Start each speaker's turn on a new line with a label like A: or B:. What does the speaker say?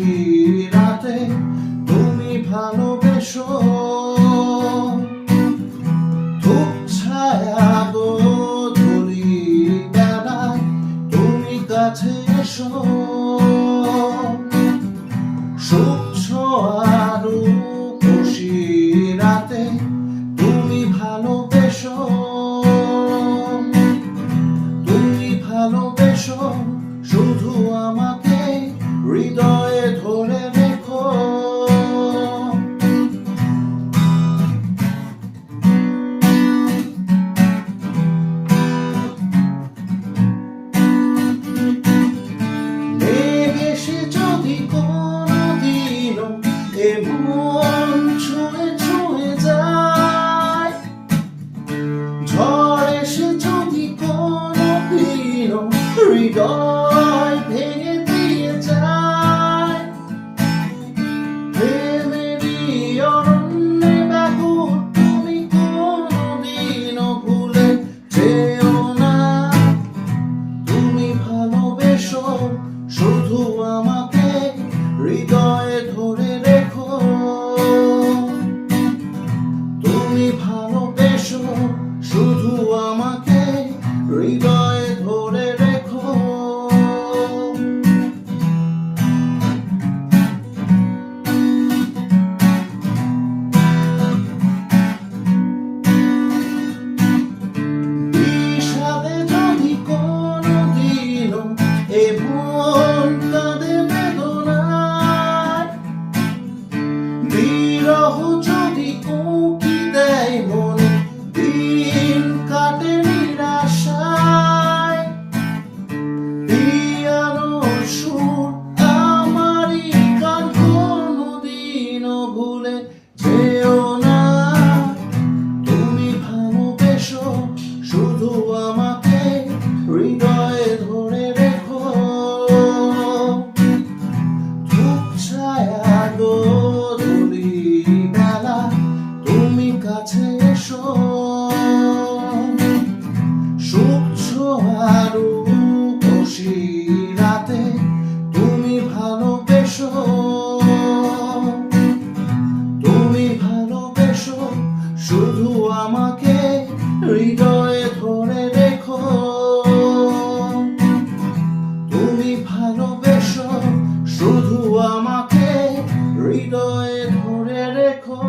A: খুশি রাতে তুমি ভালোবেসো, ধূপ ছায়া গোধূলি বেলায় তুমি কাছে এসো, সুখ ছোঁয়ারু খুশি রাতে তুমি ভালোবেসো, তুমি ভালোবেসো, শুধু আমাকে হৃদয়ে ধরে রেখো। মেঘ এসে যদি কোনদিনও এমন ছুঁয়ে ছুঁয়ে যায়, ঝড় এসে যদি কোনদিনও হৃদয় ভেঙে দিয়ে যায়, প্রেমেরই অরণ্যে ব্যাকুল তুমি কোনদিনও ভুলে যেও না। তুমি ভালোবেসো, শুধু আমাকে হৃদয়ে ধরে রেখো। তুমি ভালোবেসো, শুধু আমাকে হৃদয়ে ধরে রেখো। বিষাদে যদি কোনদিনও এমন কাঁদে বেদনায়, বিরহ যদি উঁকি দেয় মনে দিন কাটে নিরাশায়, পিয়ানোর সুর আমারই গান কোনদিনও ভুলে যেও না। তুমি ভালোবেসো, শুধু আমাকে হৃদয়ে ধরে রেখো। ধূপ ছায়া গোধূলি বেলা তুমি কাছে এসো, সুখ ছোঁয়ারু খুশি রাতে তুমি ভালোবেসো, তুমি ভালোবেসো, শুধু আমাকে হৃদয়ে ধরে রেখো। তুমি ভালোবেসো, শুধু আমাকে হৃদয়ে ধরে রেখো।